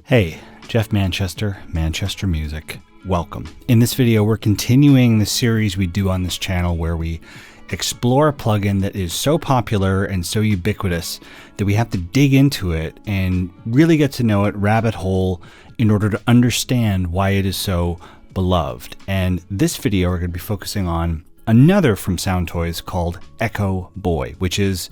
Hey, Jeff Manchester, Manchester Music. Welcome. In this video, we're continuing the series we do on this channel where we explore a plugin that is so popular and so ubiquitous that we have to dig into it and really get to know it rabbit hole in order to understand why it is so beloved. And this video, we're going to be focusing on another from Soundtoys called Echoboy, which is,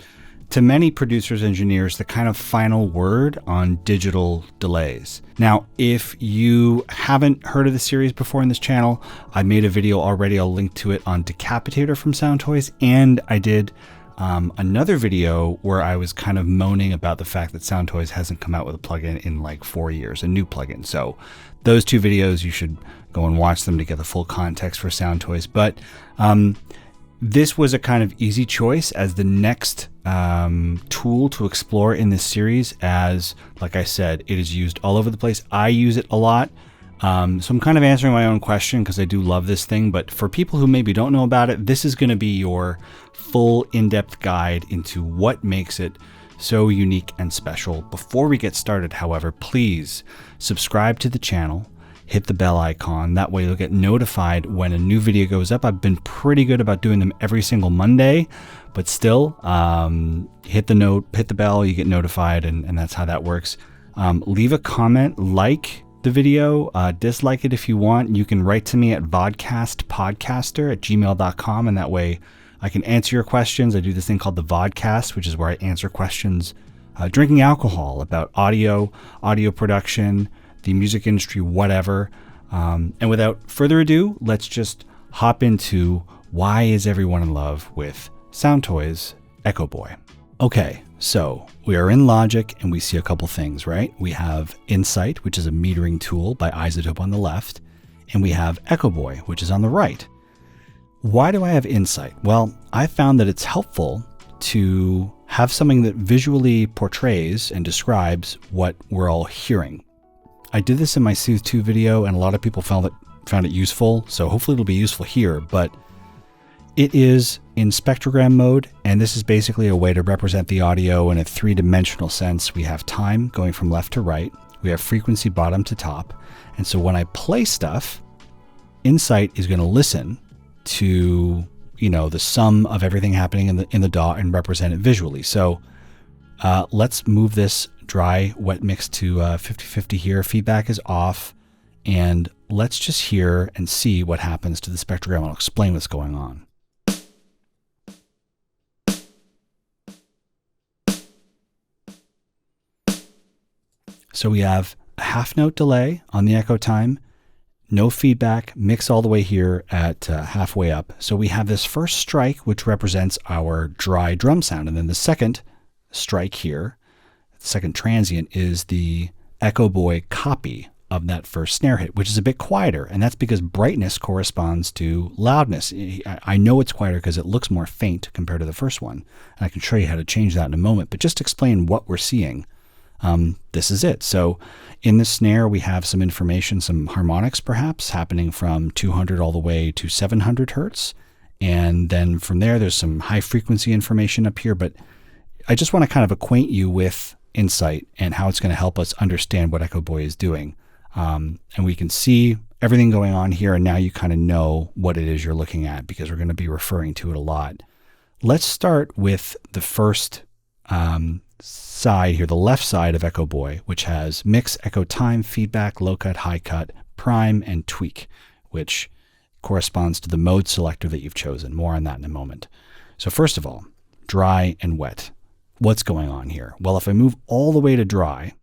to many producers, engineers, the kind of final word on digital delays. Now, if you haven't heard of the series before in this channel, I made a video already. I'll link to it on Decapitator from Soundtoys. And I did another video where I was kind of moaning about the fact that Soundtoys hasn't come out with a plugin in like 4 years, a new plugin. So those two videos, you should go and watch them to get the full context for Soundtoys. But this was a kind of easy choice as the next tool to explore in this series, as, like I said, it is used all over the place. I use it a lot. So I'm kind of answering my own question because I do love this thing. But for people who maybe don't know about it, this is going to be your full in-depth guide into what makes it so unique and special. Before we get started, however, please subscribe to the channel. Hit the bell icon. That way you'll get notified when a new video goes up. I've been pretty good about doing them every single Monday, but still, hit the bell, you get notified, and that's how that works. Leave a comment, like the video, dislike it if you want. You can write to me at Vodkastpodcaster@gmail.com, and that way I can answer your questions. I do this thing called the Vodcast, which is where I answer questions drinking alcohol about audio production, the music industry, whatever. And without further ado, let's just hop into why is everyone in love with Soundtoys Echoboy. Okay, so we are in Logic and we see a couple things, right? We have Insight, which is a metering tool by Isotope on the left, and we have Echoboy, which is on the right. Why do I have Insight? Well, I found that it's helpful to have something that visually portrays and describes what we're all hearing. I did this in my Soothe 2 video, and a lot of people found it useful, so hopefully it'll be useful here, but it is in spectrogram mode, and this is basically a way to represent the audio in a three-dimensional sense. We have time going from left to right, we have frequency bottom to top, and so when I play stuff, Insight is going to listen to, the sum of everything happening in the DAW and represent it visually. So let's move this dry wet mix to 50-50 here. Feedback is off, and let's just hear and see what happens to the spectrogram. I'll explain what's going on. So we have a half note delay on the echo time, no feedback, mix all the way here at halfway up. So we have this first strike, which represents our dry drum sound, and then the second strike here, second transient, is the Echoboy copy of that first snare hit, which is a bit quieter, and that's because brightness corresponds to loudness. I know it's quieter because it looks more faint compared to the first one, and I can show you how to change that in a moment, but just to explain what we're seeing, this is it. So in the snare, we have some information, some harmonics perhaps, happening from 200 all the way to 700 hertz, and then from there's some high frequency information up here, but I just want to kind of acquaint you with Insight and how it's going to help us understand what Echoboy is doing. And we can see everything going on here, and now you kind of know what it is you're looking at because we're going to be referring to it a lot. Let's start with the first side here, the left side of Echoboy, which has mix, echo time, feedback, low cut, high cut, prime, and tweak, which corresponds to the mode selector that you've chosen. More on that in a moment. So first of all, dry and wet. What's going on here? Well, if I move all the way to dry,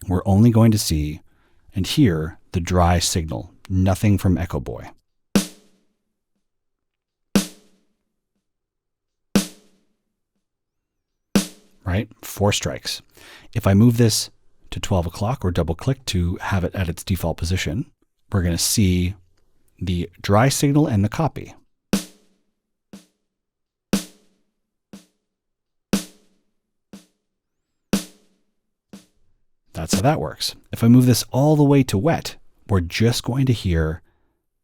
we're only going to see and hear the dry signal, nothing from Echoboy. Right? 4 strikes. If I move this to 12 o'clock or double click to have it at its default position, we're going to see the dry signal and the copy. That's how that works. If I move this all the way to wet, we're just going to hear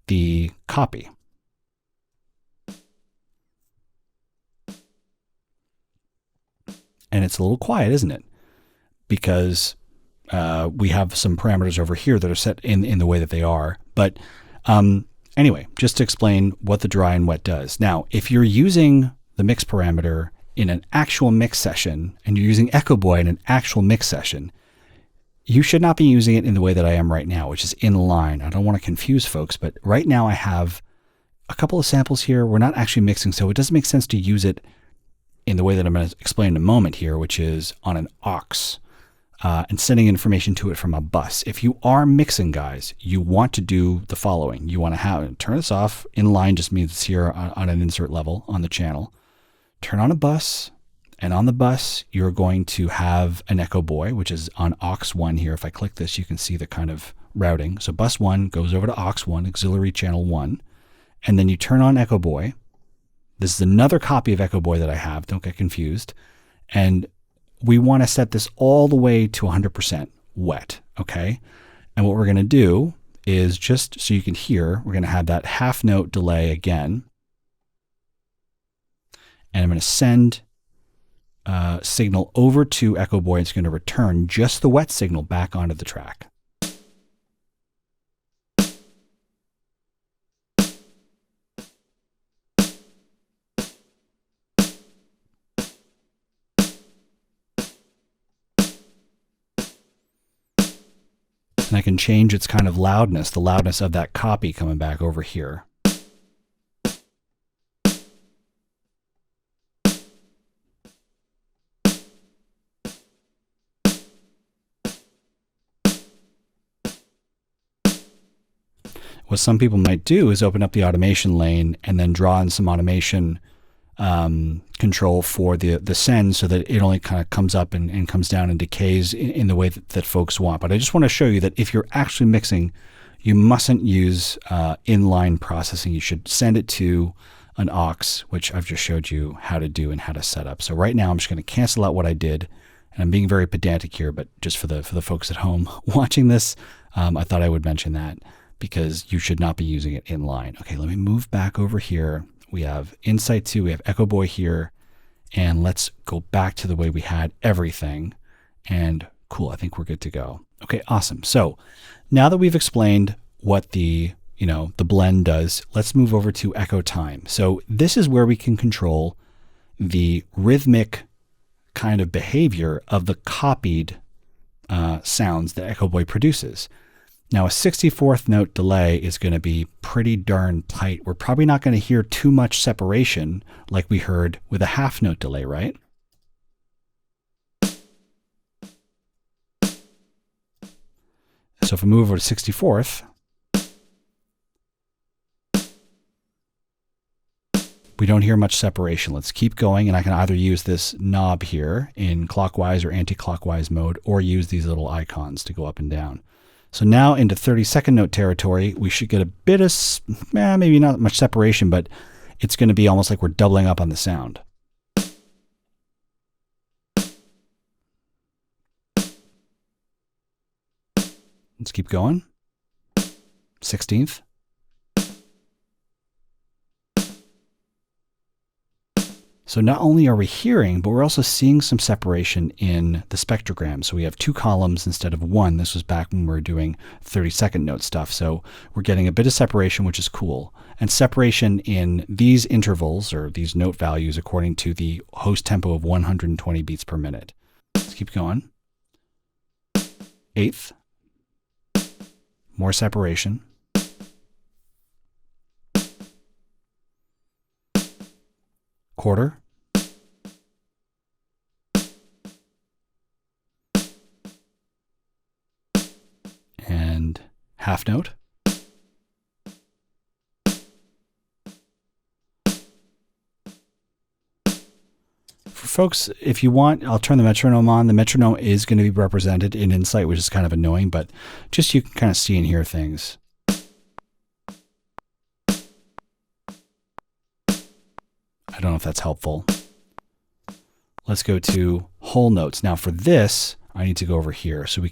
the copy. And it's a little quiet, isn't it? Because we have some parameters over here that are set in the way that they are. But anyway, just to explain what the dry and wet does. Now, if you're using the mix parameter in an actual mix session and you're using Echoboy in an actual mix session, you should not be using it in the way that I am right now, which is in line. I don't want to confuse folks, but right now I have a couple of samples here. We're not actually mixing, so it doesn't make sense to use it in the way that I'm going to explain in a moment here, which is on an aux and sending information to it from a bus. If you are mixing, guys, you want to do the following. You want to turn this off. In line just means it's here on an insert level on the channel. Turn on a bus. And on the bus, you're going to have an Echoboy, which is on aux 1 here. If I click this, you can see the kind of routing. So bus 1 goes over to aux 1, auxiliary channel 1. And then you turn on Echoboy. This is another copy of Echoboy that I have. Don't get confused. And we want to set this all the way to 100% wet, okay? And what we're going to do is, just so you can hear, we're going to have that half note delay again. And I'm going to send signal over to Echoboy. It's going to return just the wet signal back onto the track. And I can change its kind of loudness, the loudness of that copy coming back over here. What some people might do is open up the automation lane and then draw in some automation control for the send, so that it only kind of comes up and comes down and decays in the way that folks want. But I just want to show you that if you're actually mixing, you mustn't use inline processing. You should send it to an aux, which I've just showed you how to do and how to set up. So right now I'm just going to cancel out what I did. And I'm being very pedantic here, but just for the folks at home watching this, I thought I would mention that, because you should not be using it in line. Okay, let me move back over here. We have Insight 2, we have Echoboy here, and let's go back to the way we had everything. And cool, I think we're good to go. Okay, awesome. So now that we've explained what the blend does, let's move over to echo time. So this is where we can control the rhythmic kind of behavior of the copied sounds that Echoboy produces. Now, a 64th note delay is going to be pretty darn tight. We're probably not going to hear too much separation like we heard with a half note delay, right? So if I move over to 64th, we don't hear much separation. Let's keep going, and I can either use this knob here in clockwise or anti-clockwise mode, or use these little icons to go up and down. So now into 32nd note territory, we should get a bit of, maybe not much separation, but it's going to be almost like we're doubling up on the sound. Let's keep going. 16th. So not only are we hearing, but we're also seeing some separation in the spectrogram. So we have 2 columns instead of 1. This was back when we were doing 32nd note stuff. So we're getting a bit of separation, which is cool. And separation in these intervals, or these note values, according to the host tempo of 120 beats per minute. Let's keep going. 8th. More separation. Quarter. And half note. For folks, if you want, I'll turn the metronome on. The metronome is going to be represented in Insight, which is kind of annoying, but just so you can kind of see and hear things. I don't know if that's helpful. Let's go to whole notes. Now for this, I need to go over here so we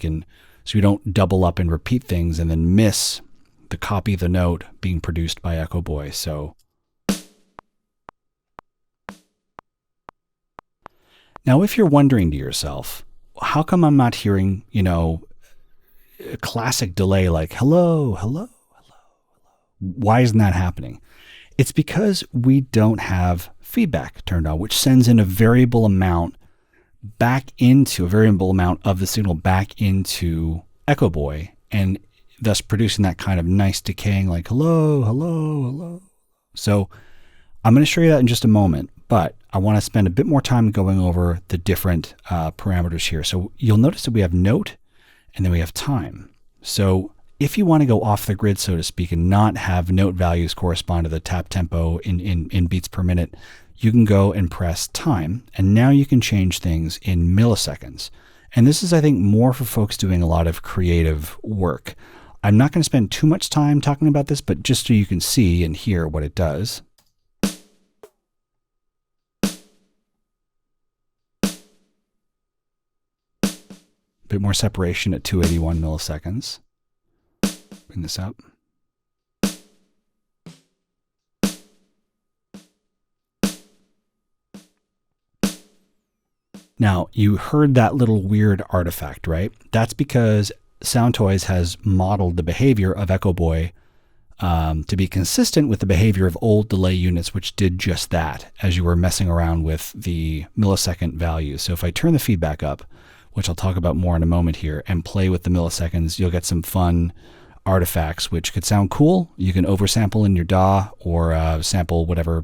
don't double up and repeat things and then miss the copy of the note being produced by Echoboy. So now if you're wondering to yourself, how come I'm not hearing, a classic delay like hello, hello, hello. Why isn't that happening? It's because we don't have feedback turned on, which sends in a variable amount of the signal back into Echoboy, and thus producing that kind of nice decaying like hello, hello, hello. So I'm going to show you that in just a moment, but I want to spend a bit more time going over the different parameters here. So you'll notice that we have note and then we have time. So if you want to go off the grid, so to speak, and not have note values correspond to the tap tempo in beats per minute, you can go and press time, and now you can change things in milliseconds. And this is, I think, more for folks doing a lot of creative work. I'm not going to spend too much time talking about this, but just so you can see and hear what it does. A bit more separation at 281 milliseconds. Bring this up. Now, you heard that little weird artifact, right? That's because Soundtoys has modeled the behavior of Echoboy to be consistent with the behavior of old delay units, which did just that as you were messing around with the millisecond values. So if I turn the feedback up, which I'll talk about more in a moment here, and play with the milliseconds, you'll get some fun artifacts, which could sound cool. You can oversample in your DAW or sample whatever,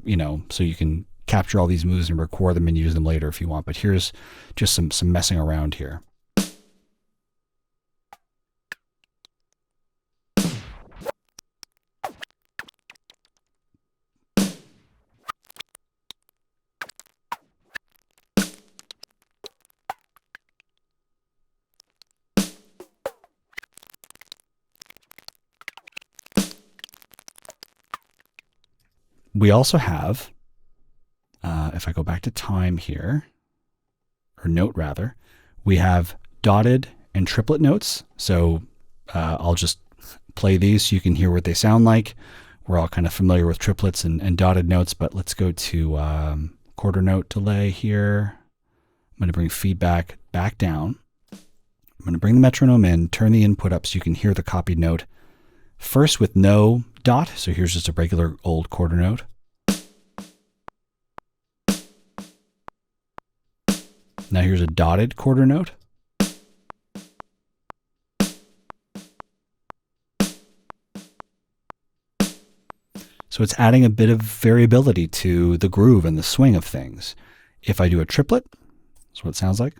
so you can capture all these moves and record them and use them later if you want. But here's just some messing around here. We also have, if I go back to time here, or note rather, we have dotted and triplet notes. So I'll just play these so you can hear what they sound like. We're all kind of familiar with triplets and dotted notes, but let's go to quarter note delay here. I'm going to bring feedback back down. I'm going to bring the metronome in, turn the input up so you can hear the copied note. First with no dot, so here's just a regular old quarter note. Now here's a dotted quarter note. So it's adding a bit of variability to the groove and the swing of things. If I do a triplet, that's what it sounds like.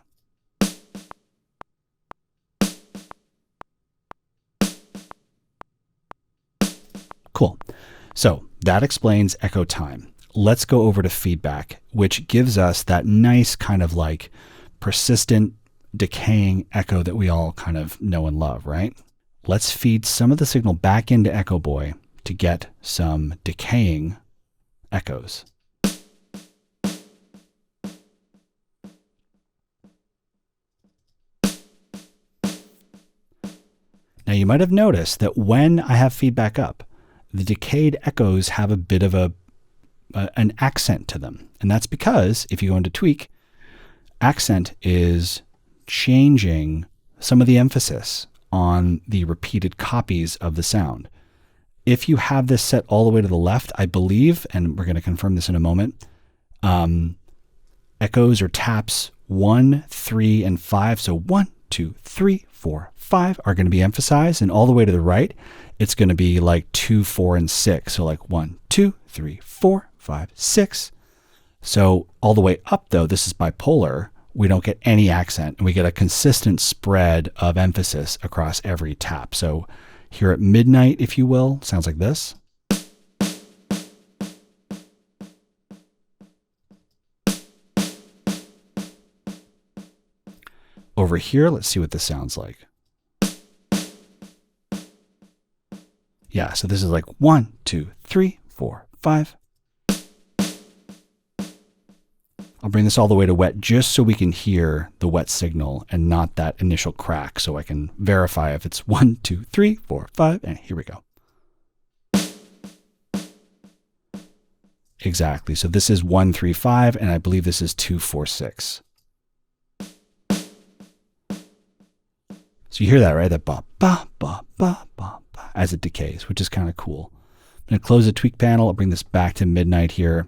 Cool. So that explains echo time. Let's go over to feedback, which gives us that nice kind of like persistent decaying echo that we all kind of know and love, right? Let's feed some of the signal back into Echoboy to get some decaying echoes. Now you might have noticed that when I have feedback up, the decayed echoes have a bit of an accent to them. And that's because if you go into tweak, accent is changing some of the emphasis on the repeated copies of the sound. If you have this set all the way to the left, I believe, and we're going to confirm this in a moment, echoes or taps 1, 3, and 5. So 1, 2, 3, 4, 5 are going to be emphasized, and all the way to the right, it's going to be like 2, 4, and 6. So like 1, 2, 3, 4, 5, 6. So all the way up, though, this is bipolar. We don't get any accent, and we get a consistent spread of emphasis across every tap. So here at midnight, if you will, sounds like this. Over here, let's see what this sounds like. Yeah, so this is like 1, 2, 3, 4, 5. I'll bring this all the way to wet just so we can hear the wet signal and not that initial crack, so I can verify if it's 1, 2, 3, 4, 5, and here we go. Exactly. So this is 1, 3, 5, and I believe this is 2, 4, 6. So So you hear that, right? That ba, ba, ba, ba, ba, ba, as it decays, which is kind of cool. I'm going to close the tweak panel. I'll bring this back to midnight here.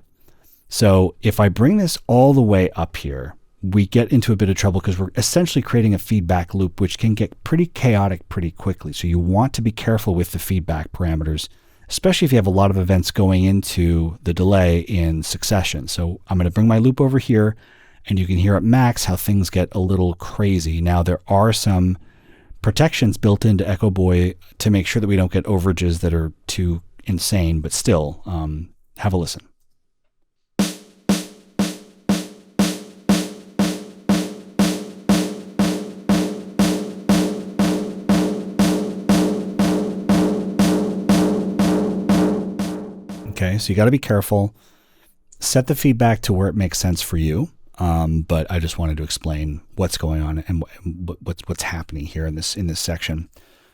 So if I bring this all the way up here, we get into a bit of trouble because we're essentially creating a feedback loop, which can get pretty chaotic pretty quickly. So you want to be careful with the feedback parameters, especially if you have a lot of events going into the delay in succession. So I'm going to bring my loop over here, and you can hear at max how things get a little crazy. Now, there are some protections built into Echoboy to make sure that we don't get overages that are too insane, but still, have a listen. Okay, so you got to be careful. Set the feedback to where it makes sense for you. But I just wanted to explain what's going on and what's happening here in this section.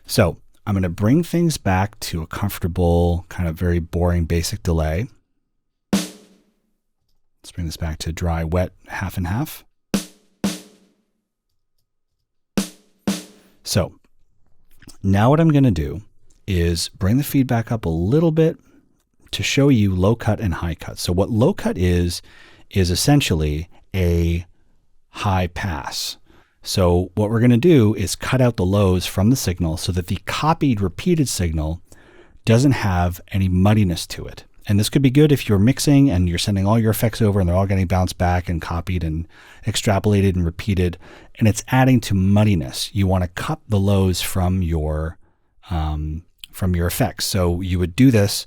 So I'm going to bring things back to a comfortable, kind of very boring, basic delay. Let's bring this back to dry, wet, half and half. So now what I'm going to do is bring the feedback up a little bit to show you low cut and high cut. So what low cut is essentially a high pass. So what we're going to do is cut out the lows from the signal so that the copied repeated signal doesn't have any muddiness to it. And this could be good if you're mixing and you're sending all your effects over and they're all getting bounced back and copied and extrapolated and repeated, and it's adding to muddiness. You want to cut the lows from your effects. So you would do this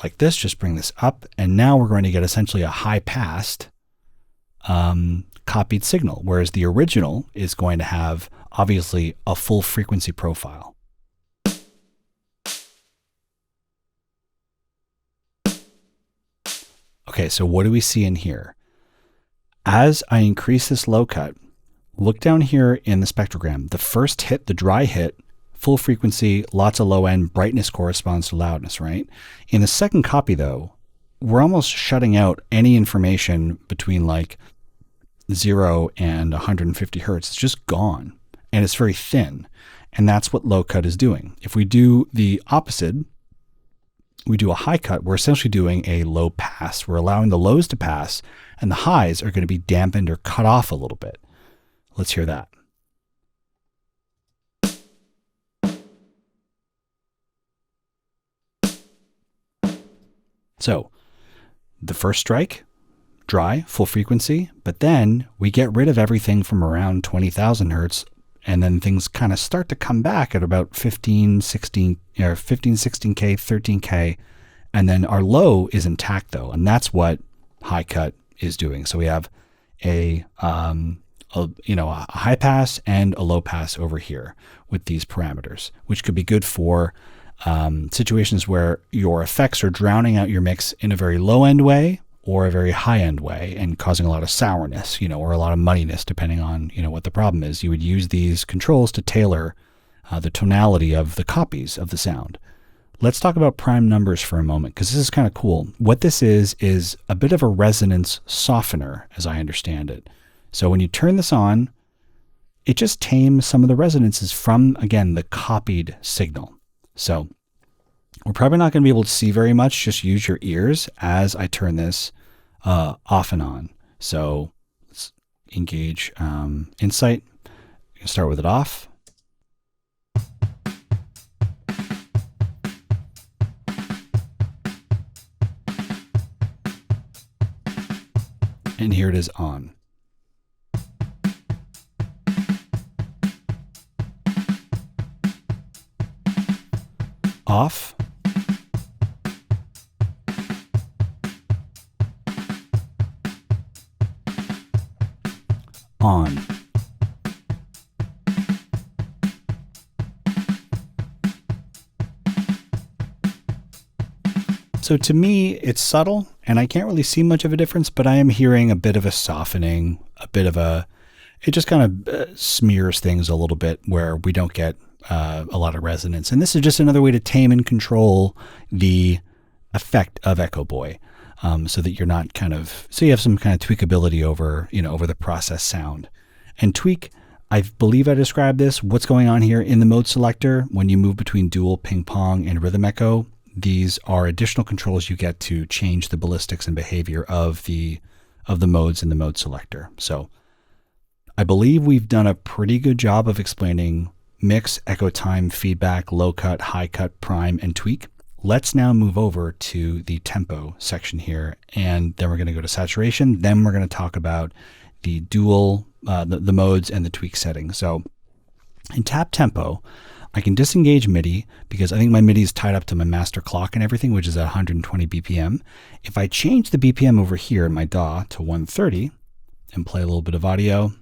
like this, just bring this up, and now we're going to get essentially a high passed copied signal, whereas the original is going to have obviously a full frequency profile. Okay, so what do we see in here? As I increase this low cut, look down here in the spectrogram. The first hit, the dry hit, full frequency, lots of low end, brightness corresponds to loudness, right? In the second copy though, we're almost shutting out any information between like 0 and 150 hertz. It's just gone, and it's very thin. And that's what low cut is doing. If we do the opposite, we do a high cut, we're essentially doing a low pass. We're allowing the lows to pass, and the highs are going to be dampened or cut off a little bit. Let's hear that. So the first strike, dry, full frequency, but then we get rid of everything from around 20,000 hertz, and then things kind of start to come back at about 15, 16K, 13K, and then our low is intact though, and that's what high cut is doing. So we have a high pass and a low pass over here with these parameters, which could be good for situations where your effects are drowning out your mix in a very low end way or a very high end way and causing a lot of sourness, or a lot of muddiness, depending on, what the problem is. You would use these controls to tailor the tonality of the copies of the sound. Let's talk about prime numbers for a moment, because this is kind of cool. What this is a bit of a resonance softener, as I understand it. So when you turn this on, it just tames some of the resonances from, again, the copied signal. So we're probably not going to be able to see very much. Just use your ears as I turn this off and on. So let's engage Insight. You can start with it off. And here it is on. Off. On. So to me, it's subtle, and I can't really see much of a difference, but I am hearing a bit of a softening, it just kind of smears things a little bit where we don't get a lot of resonance. And this is just another way to tame and control the effect of Echoboy, so that you're not so you have some kind of tweakability over the process sound. And tweak, I believe I described this. What's going on here in the mode selector, when you move between dual, ping pong, and rhythm echo, these are additional controls you get to change the ballistics and behavior of the modes in the mode selector. So I believe we've done a pretty good job of explaining mix, echo time, feedback, low cut, high cut, prime, and tweak. Let's now move over to the tempo section here, and then we're going to go to saturation. Then we're going to talk about the dual, the modes and the tweak settings. So in tap tempo, I can disengage MIDI because I think my MIDI is tied up to my master clock and everything, which is at 120 BPM. If I change the BPM over here in my DAW to 130 and play a little bit of audio,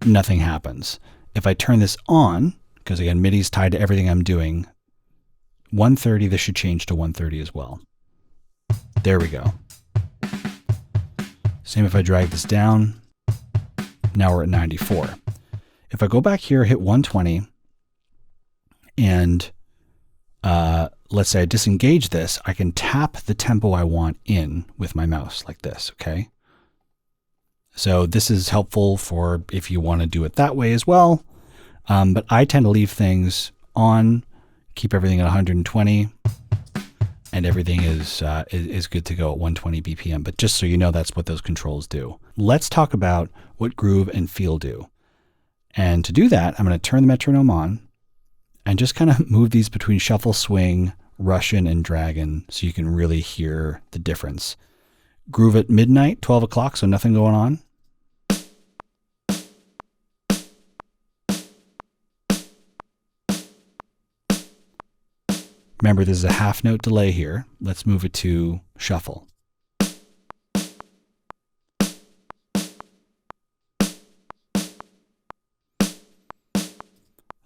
nothing happens. If I turn this on, because again, MIDI is tied to everything I'm doing, 130, this should change to 130 as well. There we go. Same if I drag this down. Now we're at 94. If I go back here, hit 120, and let's say I disengage this, I can tap the tempo I want in with my mouse like this, okay? So this is helpful for if you want to do it that way as well. But I tend to leave things on, keep everything at 120, and everything is good to go at 120 BPM. But just so you know, that's what those controls do. Let's talk about what groove and feel do. And to do that, I'm going to turn the metronome on and just kind of move these between shuffle, swing, Russian, and dragon so you can really hear the difference. Groove at midnight, 12 o'clock, so nothing going on. Remember, there's a half note delay here. Let's move it to shuffle.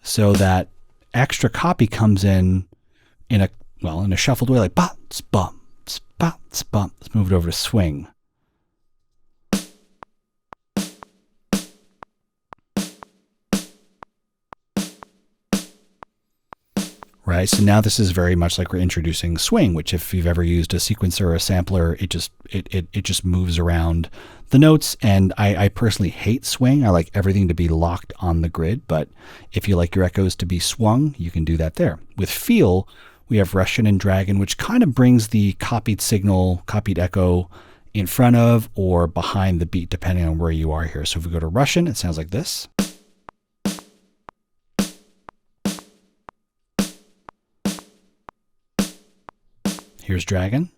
So that extra copy comes in a shuffled way, like bops, bumps, bops, bumps. Let's move it over to swing. Right, so now this is very much like we're introducing swing, which if you've ever used a sequencer or a sampler, it just moves around the notes. And I personally hate swing. I like everything to be locked on the grid, but if you like your echoes to be swung, you can do that there. With feel, we have Russian and dragon, which kind of brings the copied signal, copied echo in front of or behind the beat, depending on where you are here. So if we go to Russian, it sounds like this. Here's dragon.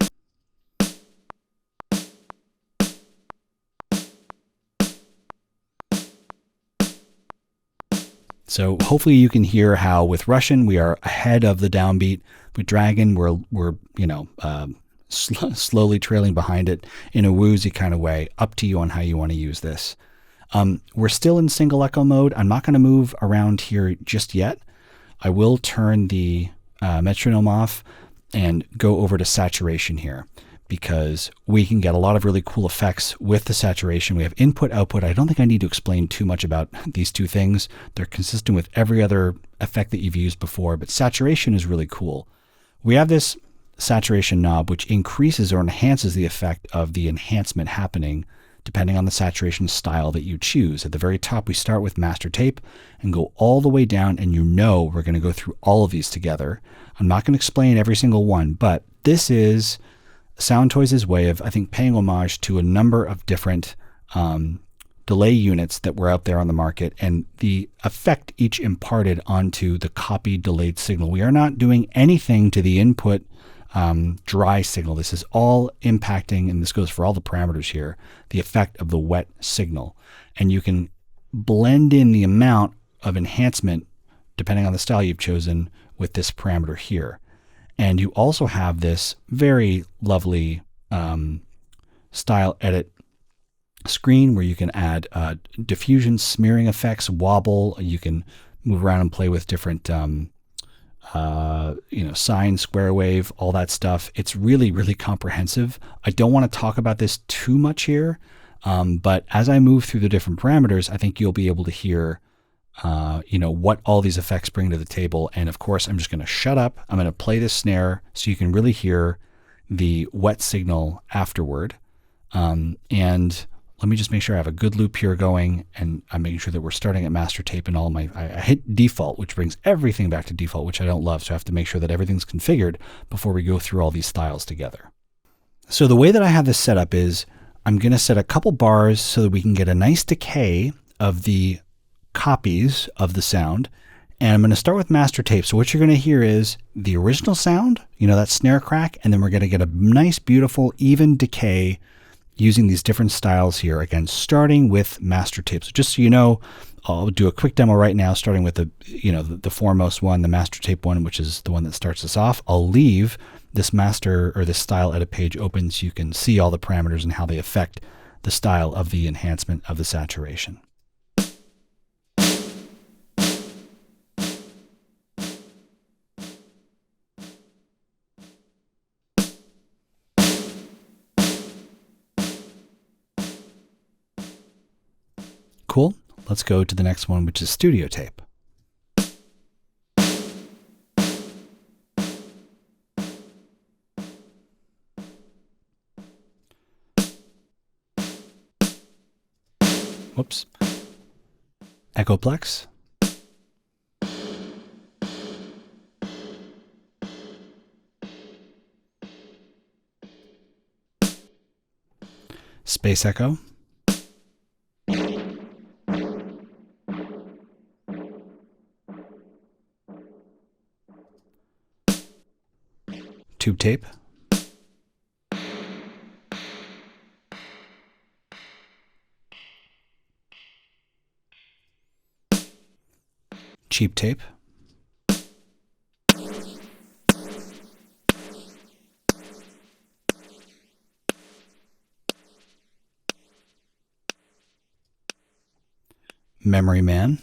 So hopefully you can hear how with Russian we are ahead of the downbeat. With dragon we're slowly trailing behind it in a woozy kind of way. Up to you on how you want to use this. We're still in single echo mode. I'm not going to move around here just yet. I will turn the metronome off and go over to saturation here because we can get a lot of really cool effects with the saturation. We have input, output. I don't think I need to explain too much about these two things. They're consistent with every other effect that you've used before, but saturation is really cool. We have this saturation knob which increases or enhances the effect of the enhancement happening depending on the saturation style that you choose. At the very top, we start with master tape and go all the way down, and we're going to go through all of these together. I'm not going to explain every single one, but this is Soundtoys' way of, I think, paying homage to a number of different delay units that were out there on the market and the effect each imparted onto the copied delayed signal. We are not doing anything to the input dry signal. This is all impacting, and this goes for all the parameters here, the effect of the wet signal. And you can blend in the amount of enhancement depending on the style you've chosen with this parameter here. And you also have this very lovely style edit screen where you can add diffusion, smearing effects, wobble. You can move around and play with different sine, square wave, all that stuff. It's really, really comprehensive. I don't want to talk about this too much here, but as I move through the different parameters, I think you'll be able to hear what all these effects bring to the table. And of course, I'm just going to shut up. I'm going to play this snare so you can really hear the wet signal afterward. And Let me just make sure I have a good loop here going, and I'm making sure that we're starting at master tape and all my, I hit default, which brings everything back to default, which I don't love. So I have to make sure that everything's configured before we go through all these styles together. So the way that I have this set up is I'm going to set a couple bars so that we can get a nice decay of the copies of the sound. And I'm going to start with master tape. So what you're going to hear is the original sound, that snare crack, and then we're going to get a nice, beautiful, even decay using these different styles here. Again, starting with master tape. So just so you know, I'll do a quick demo right now, starting with the foremost one, the master tape one, which is the one that starts us off. I'll leave this master or this style edit page open so you can see all the parameters and how they affect the style of the enhancement of the saturation. Cool. Let's go to the next one, which is studio tape. Whoops. Echoplex. Space Echo. Tube tape. Cheap tape. Memory Man.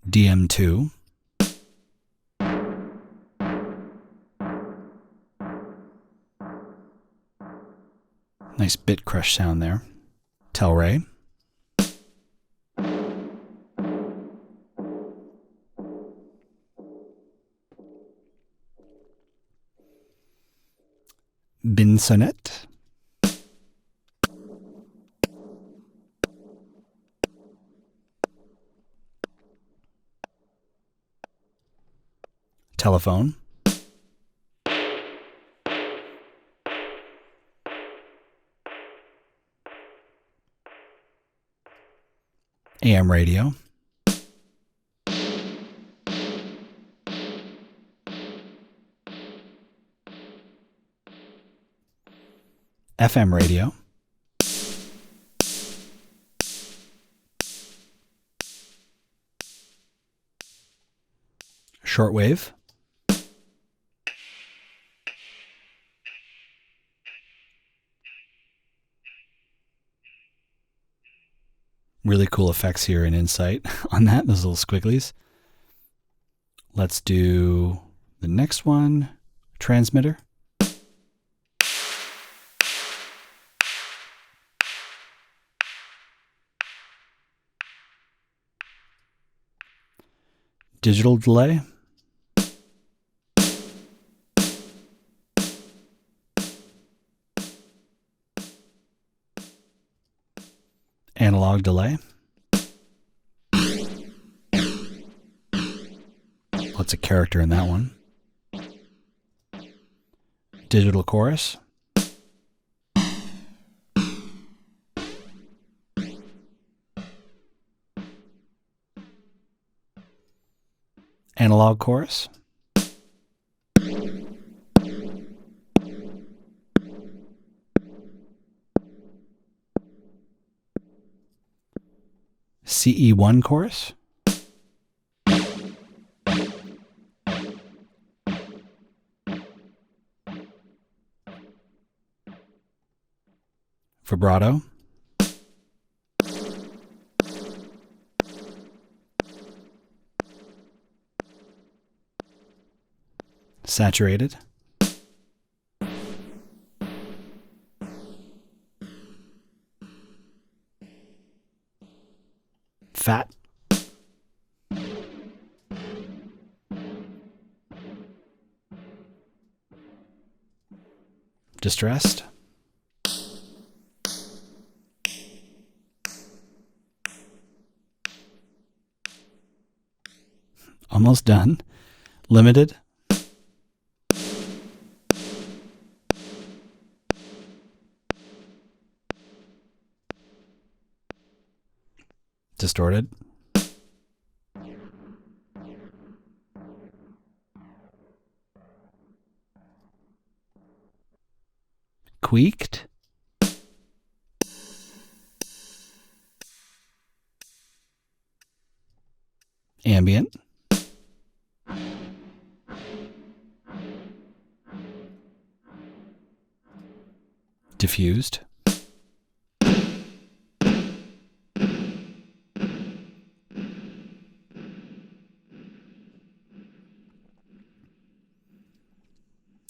DM2. Nice bit crush sound there. Telray. Binsonet. Telephone. AM radio. FM radio. Shortwave. Really cool effects here in Insight on that, those little squigglies. Let's do the next one, transmitter. Digital delay. Analog delay. Lots of character in that one. Digital chorus. Analog chorus. CE1 chorus. Vibrato. Saturated. Fat. Distressed. Almost done. Limited. Distorted. Tweaked. Ambient. Diffused.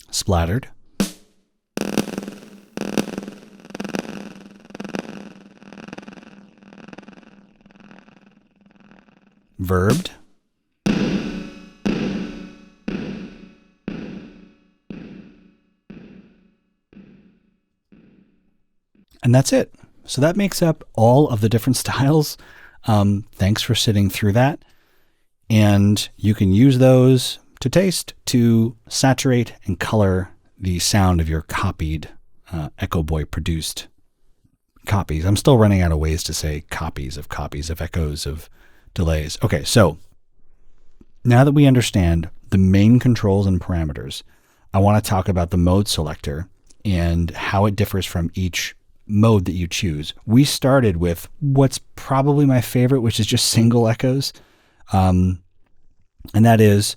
Splattered. Verbed. And that's it. So that makes up all of the different styles. Thanks for sitting through that. And you can use those to taste to saturate and color the sound of your copied Echoboy produced copies. I'm still running out of ways to say copies, of echoes, of delays. Okay, so now that we understand the main controls and parameters, I want to talk about the mode selector and how it differs from each mode that you choose. We started with what's probably my favorite, which is just single echoes. And that is,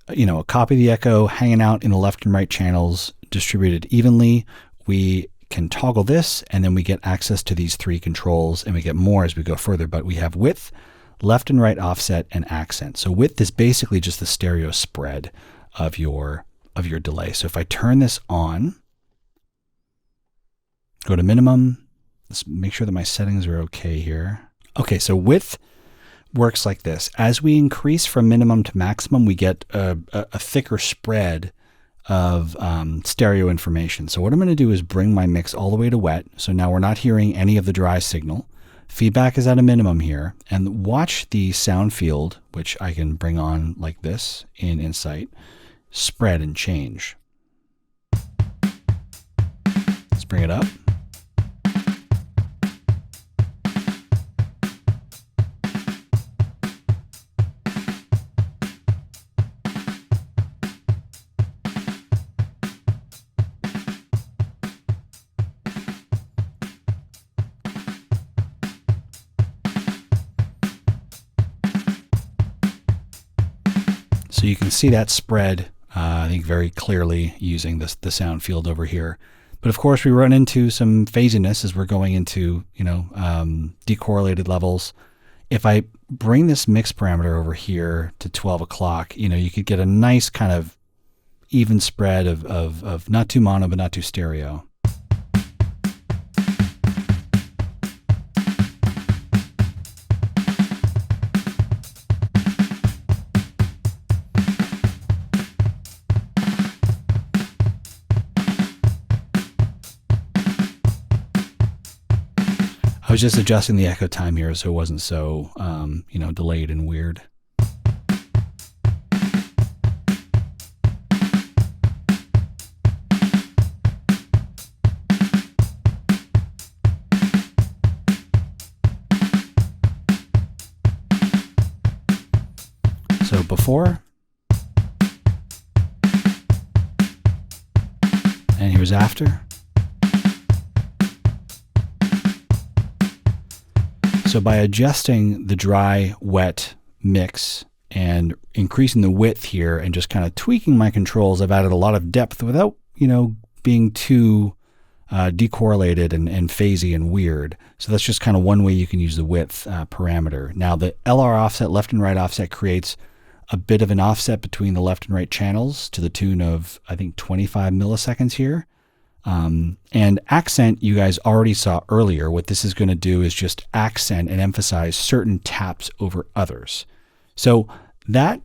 a copy of the echo hanging out in the left and right channels, distributed evenly. We can toggle this, and then we get access to these three controls, and we get more as we go further. But we have width, left and right offset, and accent. So width is basically just the stereo spread of your delay. So if I turn this on, go to minimum, let's make sure that my settings are okay here. Okay, so width works like this. As we increase from minimum to maximum, we get a thicker spread of stereo information. So what I'm going to do is bring my mix all the way to wet. So now we're not hearing any of the dry signal. Feedback is at a minimum here. And watch the sound field, which I can bring on like this in Insight, spread and change. Let's bring it up. So you can see that spread, I think, very clearly using the sound field over here. But of course, we run into some phasiness as we're going into, decorrelated levels. If I bring this mix parameter over here to 12 o'clock, you could get a nice kind of even spread of not too mono, but not too stereo. I was just adjusting the echo time here so it wasn't so, delayed and weird. So before, and here's after. So by adjusting the dry, wet mix and increasing the width here and just kind of tweaking my controls, I've added a lot of depth without, being too decorrelated and phasey and weird. So that's just kind of one way you can use the width parameter. Now the LR offset, left and right offset, creates a bit of an offset between the left and right channels to the tune of, I think, 25 milliseconds here. And accent, you guys already saw earlier. What this is going to do is just accent and emphasize certain taps over others. So that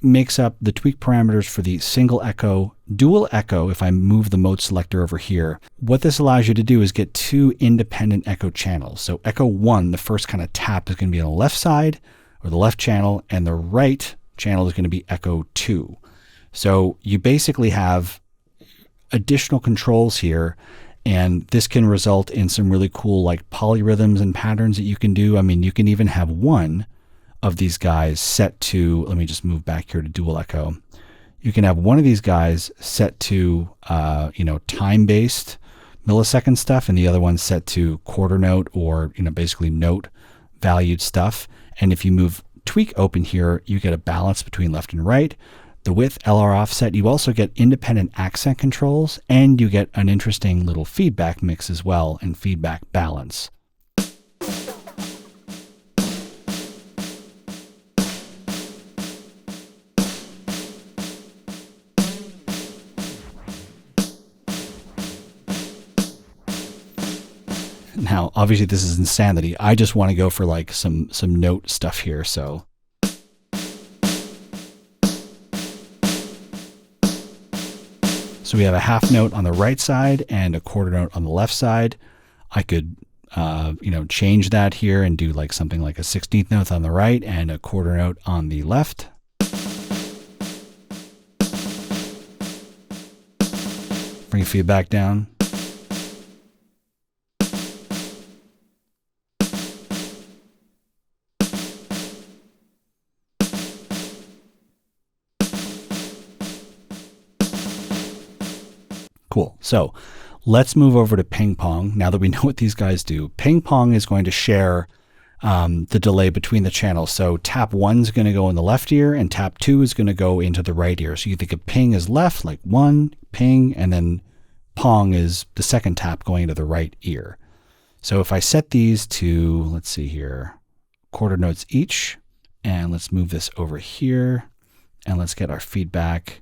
makes up the tweak parameters for the single echo, dual echo. If I move the mode selector over here, what this allows you to do is get 2 independent echo channels. So echo 1, the first kind of tap, is going to be on the left side or the left channel, and the right channel is going to be echo 2. So you basically have additional controls here, and this can result in some really cool like polyrhythms and patterns that you can do. I mean, you can even have one of these guys set to, let me just move back here to dual echo. You can have one of these guys set to, time-based millisecond stuff, and the other one set to quarter note or, basically note valued stuff. And if you move tweak open here, you get a balance between left and right. The width, LR offset, you also get independent accent controls, and you get an interesting little feedback mix as well, and feedback balance. Now, obviously this is insanity. I just want to go for like some note stuff here, so. So we have a half note on the right side and a quarter note on the left side. I could, change that here and do like something like a 16th note on the right and a quarter note on the left. Bring feedback down. Cool. So let's move over to ping pong. Now that we know what these guys do, ping pong is going to share the delay between the channels. So tap 1 is going to go in the left ear and tap 2 is going to go into the right ear. So you think of ping as left, like 1, ping, and then pong is the second tap going into the right ear. So if I set these to, let's see here, quarter notes each, and let's move this over here, and let's get our feedback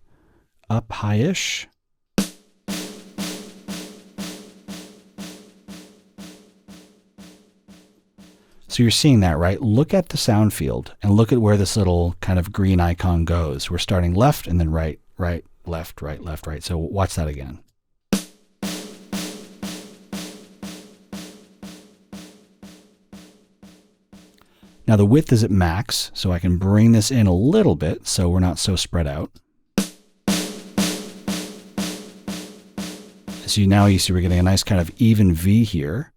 up high-ish. So you're seeing that, right? Look at the sound field and look at where this little kind of green icon goes. We're starting left and then right, right, left, right, left, right. So watch that again. Now the width is at max, so I can bring this in a little bit so we're not so spread out. So now you see we're getting a nice kind of even V here.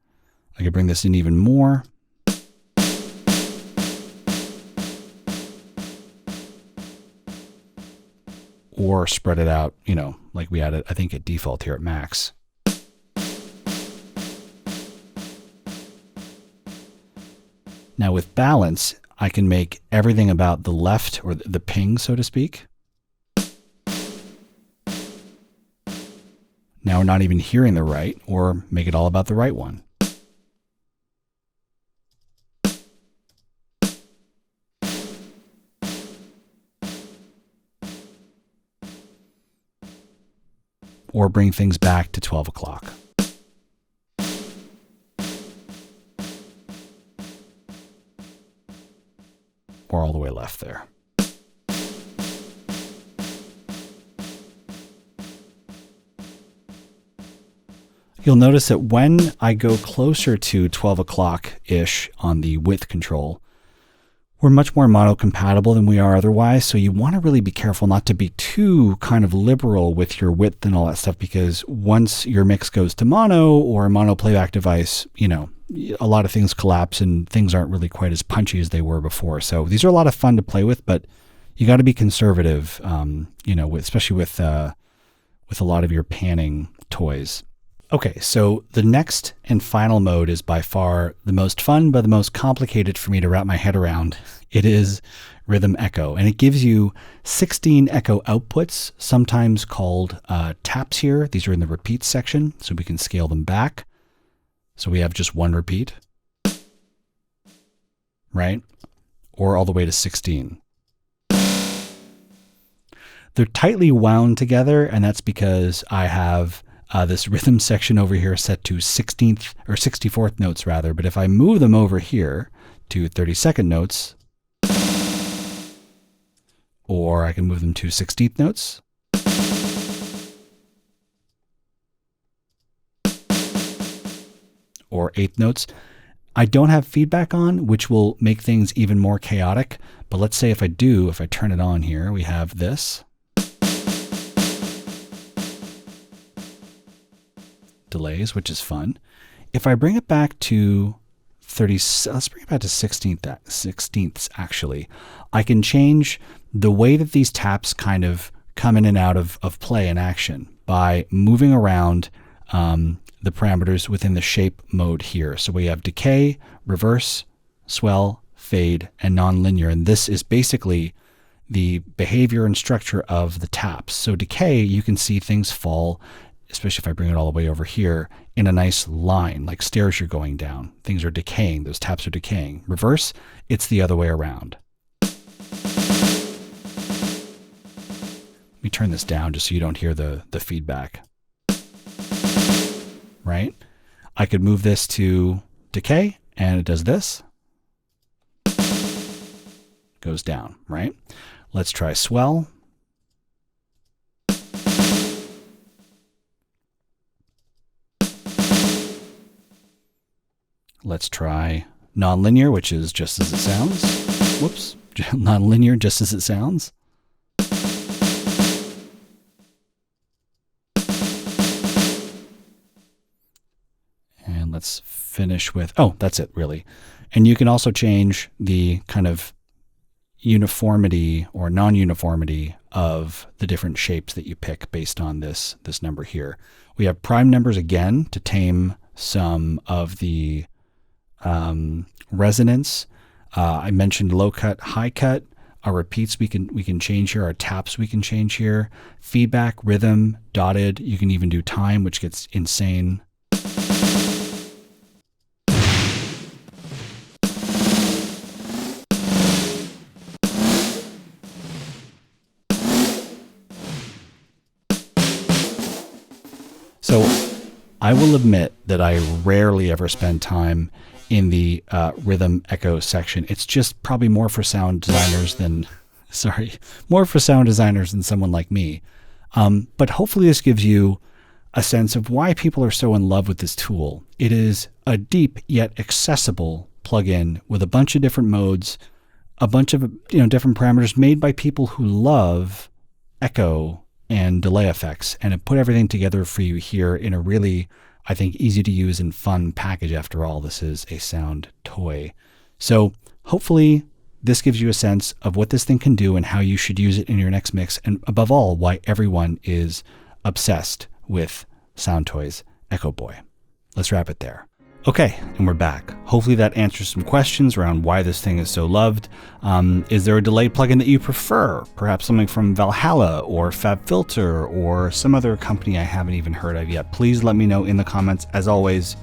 I can bring this in even more. Or spread it out, like we had it, I think at default here at max. Now with balance, I can make everything about the left or the ping, so to speak. Now we're not even hearing the right, or make it all about the right one. Or bring things back to 12 o'clock. Or all the way left there. You'll notice that when I go closer to 12 o'clock-ish on the width control, we're much more mono compatible than we are otherwise. So you want to really be careful not to be too kind of liberal with your width and all that stuff, because once your mix goes to mono or a mono playback device, a lot of things collapse and things aren't really quite as punchy as they were before. So these are a lot of fun to play with, but you got to be conservative, especially with a lot of your panning toys. Okay, so the next and final mode is by far the most fun, but the most complicated for me to wrap my head around. It is rhythm echo, and it gives you 16 echo outputs, sometimes called taps here. These are in the repeat section, so we can scale them back. So we have just one repeat, right? Or all the way to 16. They're tightly wound together, and that's because I have this rhythm section over here set to 16th or 64th notes rather. But if I move them over here to 32nd notes, or I can move them to 16th notes. Or 8th notes. I don't have feedback on, which will make things even more chaotic. But let's say if I turn it on here, we have this. Delays, which is fun. If I bring it back to 30, let's bring it back to 16ths actually. I can change the way that these taps kind of come in and out of play and action by moving around the parameters within the shape mode here. So we have decay, reverse, swell, fade, and nonlinear. And this is basically the behavior and structure of the taps. So decay, you can see things fall, especially if I bring it all the way over here, in a nice line, like stairs you're going down. Things are decaying. Those taps are decaying. Reverse, it's the other way around. Let me turn this down just so you don't hear the feedback. Right? I could move this to decay and it does this. Goes down, right? Let's try swell. Let's try nonlinear, which is just as it sounds. Whoops. Nonlinear, just as it sounds. And let's finish with, oh, that's it, really. And you can also change the kind of uniformity or non-uniformity of the different shapes that you pick based on this number here. We have prime numbers again to tame some of the resonance. I mentioned low cut, high cut. Our repeats we can change here. Our taps we can change here. Feedback, rhythm, dotted. You can even do time, which gets insane. So I will admit that I rarely ever spend time in the rhythm echo section. It's just probably more for sound designers than someone like me. But hopefully this gives you a sense of why people are so in love with this tool. It is a deep yet accessible plugin with a bunch of different modes, a bunch of different parameters made by people who love echo and delay effects, and it put everything together for you here in a really, I think, easy to use and fun package. After all, this is a sound toy. So hopefully this gives you a sense of what this thing can do and how you should use it in your next mix, and above all, why everyone is obsessed with Soundtoys Echoboy. Let's wrap it there. Okay, and we're back. Hopefully that answers some questions around why this thing is so loved. Is there a delay plugin that you prefer? Perhaps something from Valhalla or FabFilter or some other company I haven't even heard of yet. Please let me know in the comments. As always,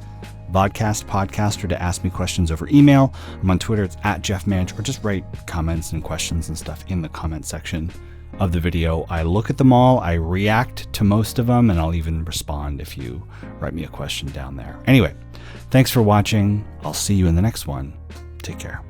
Vodkastpodcaster to ask me questions over email. I'm on Twitter, it's @JeffManch, or just write comments and questions and stuff in the comment section of the video. I look at them all, I react to most of them, and I'll even respond if you write me a question down there. Anyway, thanks for watching. I'll see you in the next one. Take care.